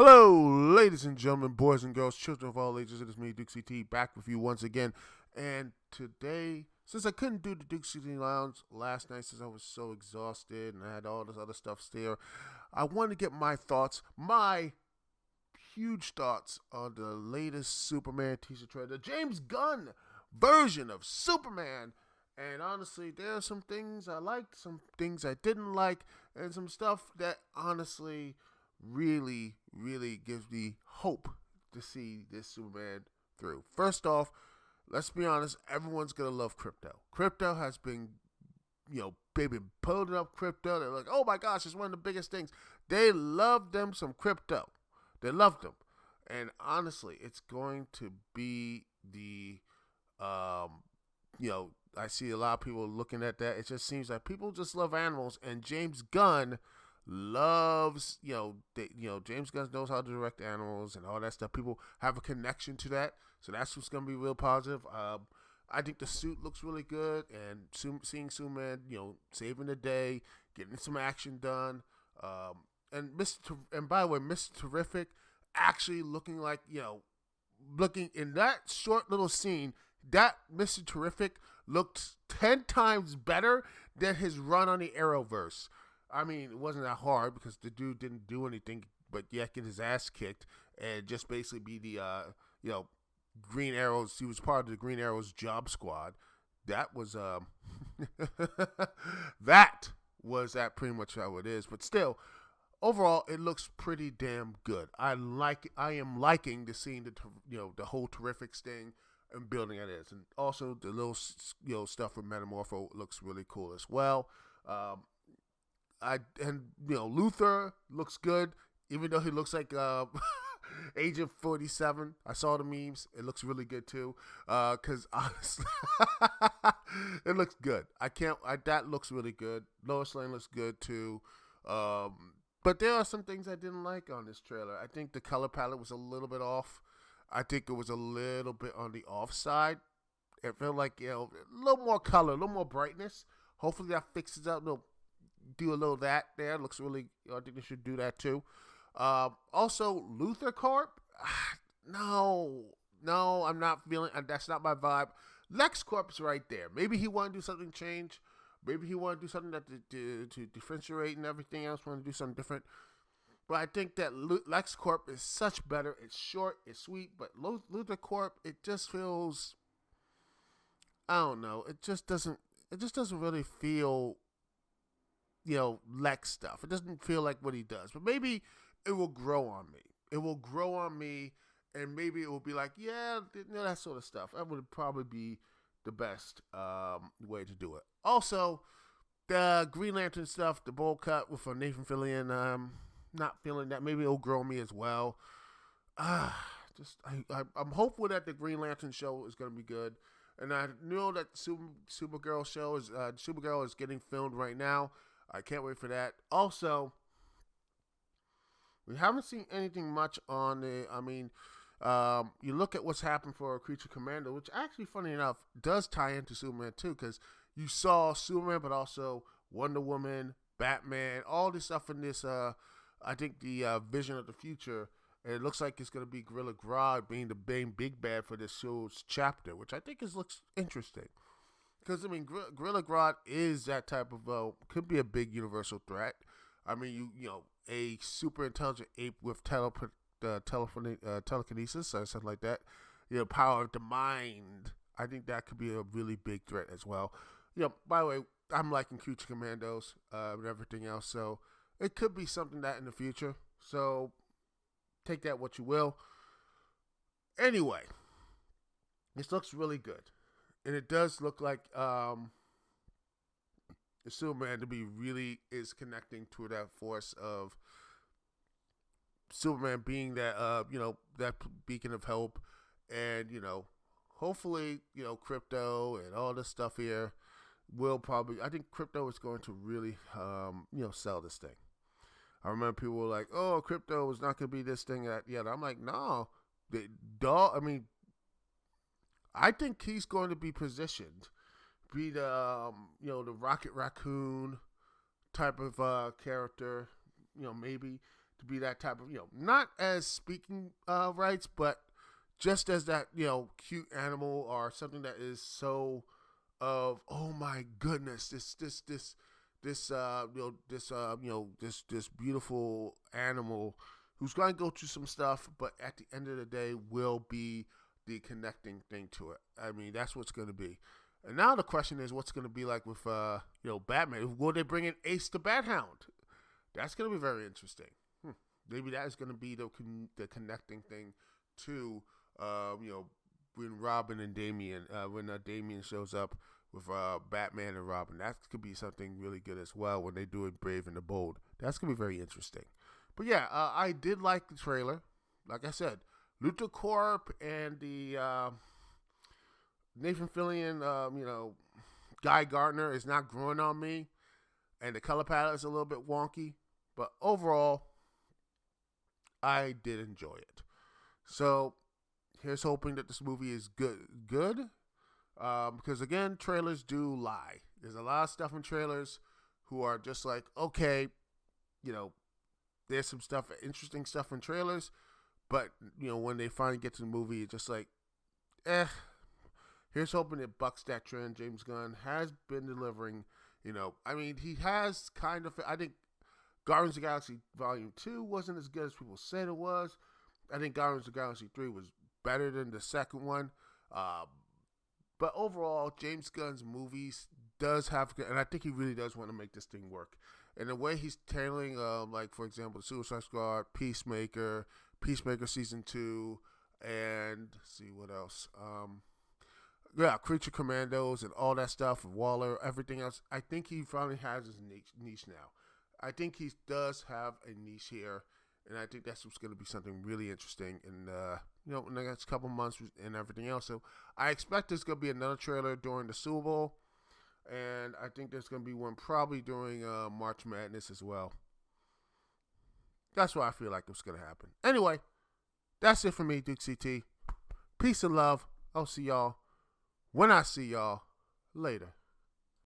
Hello, ladies and gentlemen, boys and girls, children of all ages. It is me, Duke CT, back with you once again. And today, since I couldn't do the Duke CT Lounge last night since I was so exhausted and I had all this other stuff there, I wanted to get my thoughts, my huge thoughts on the latest Superman teaser trailer, the James Gunn version of Superman. And honestly, there are some things I liked, some things I didn't like, and some stuff that honestly really gives me hope to see this Superman through. First off, let's be honest, everyone's gonna love crypto. Crypto has been, they've been pulling up crypto. They're like, oh my gosh, it's one of the biggest things. They love them some crypto. They love them. And honestly, it's going to be I see a lot of people looking at that. It just seems like people just love animals, and James Gunn loves, James Gunn knows how to direct animals and all that stuff. People have a connection to that, so that's what's going to be real positive. I think the suit looks really good, and seeing Superman, saving the day, getting some action done, and by the way, Mr. Terrific actually looking like, looking in that short little scene, that Mr. Terrific looked 10 times better than his run on the Arrowverse. I mean, it wasn't that hard because the dude didn't do anything but yet get his ass kicked and just basically be the, Green Arrows. He was part of the Green Arrows job squad. That was, that pretty much how it is. But still, overall, it looks pretty damn good. I am liking the scene, the whole Terrific thing and building it is. And also the little, stuff with Metamorpho looks really cool as well. Luthor looks good, even though he looks like Agent 47. I saw the memes. It looks really good too. Cause honestly, it looks good. That looks really good. Lois Lane looks good too. But there are some things I didn't like on this trailer. I think the color palette was a little bit off. I think it was a little bit on the off side. It felt like, a little more color, a little more brightness. Hopefully that fixes up. They'll do a little of that there. Looks really, I think they should do that too. Also, Luthor Corp. No, I'm not feeling, that's not my vibe. LexCorp's right there. Maybe he want to do something change. Maybe he want to do something that to differentiate and everything else, want to do something different. But I think that LexCorp is such better. It's short, it's sweet, but Luthor Corp, it just feels, I don't know. It just doesn't really feel, Lex stuff. It doesn't feel like what he does. But maybe it will grow on me. It will grow on me, and maybe it will be like, that sort of stuff. That would probably be the best way to do it. Also, the Green Lantern stuff, the bowl cut with Nathan Fillion, not feeling that. Maybe it'll grow me as well. I'm hopeful that the Green Lantern show is going to be good. And I know that Supergirl show is Supergirl is getting filmed right now. I can't wait for that. Also, we haven't seen anything much on it. I mean, you look at what's happened for Creature Commander, which actually, funny enough, does tie into Superman too, because you saw Superman, but also Wonder Woman, Batman, all this stuff in this. I think the Vision of the Future. And it looks like it's going to be Gorilla Grodd being the main big bad for this show's chapter, which I think looks interesting. Because, I mean, Gorilla Grodd is that type of, could be a big universal threat. I mean, a super intelligent ape with telekinesis or something like that. Power of the mind. I think that could be a really big threat as well. By the way, I'm liking Creature Commandos and everything else, so it could be something that in the future. So take that what you will. Anyway, this looks really good. And it does look like the Superman to be really is connecting to that force of Superman being that, that beacon of hope. And, hopefully, crypto and all this stuff here will probably, I think crypto is going to really, sell this thing. I remember people were like, oh, crypto is not going to be this thing, that, yeah. I'm like, no. I think he's going to be positioned, be the, the Rocket Raccoon type of character, maybe. to be that type of, not as speaking rights, but just as that, cute animal or something that is so of, oh my goodness, this beautiful animal who's going to go through some stuff, but at the end of the day will be the connecting thing to it. I mean, that's what's going to be. And now the question is, what's going to be like with, Batman? Will they bring in Ace the Bat Hound? That's going to be very interesting. Maybe that is going to be the connecting thing to, when Robin and Damian, when Damian shows up with Batman and Robin. That could be something really good as well when they do it Brave and the Bold. That's going to be very interesting. But yeah, I did like the trailer. Like I said, Luthor Corp and the Nathan Fillion, Guy Gardner is not growing on me. And the color palette is a little bit wonky. But overall, I did enjoy it. So here's hoping that this movie is good. Because again, trailers do lie. There's a lot of stuff in trailers who are just like, okay, there's some stuff, interesting stuff in trailers, but when they finally get to the movie, it's just like, Here's hoping it bucks that trend. James Gunn has been delivering. He has kind of. I think Guardians of the Galaxy Volume 2 wasn't as good as people said it was. I think Guardians of the Galaxy 3 was better than the second one. But overall, James Gunn's movies does have, and I think he really does want to make this thing work. And the way he's tailing, for example, Suicide Squad, Peacemaker Season 2, and let's see what else. Creature Commandos and all that stuff, Waller, everything else. I think he finally has his niche now. I think he does have a niche here, and I think that's what's going to be something really interesting in in the next couple months and everything else. So I expect there's going to be another trailer during the Super Bowl, and I think there's going to be one probably during March Madness as well. That's what I feel like it's going to happen. Anyway, that's it for me, Duke CT. Peace and love. I'll see y'all when I see y'all later.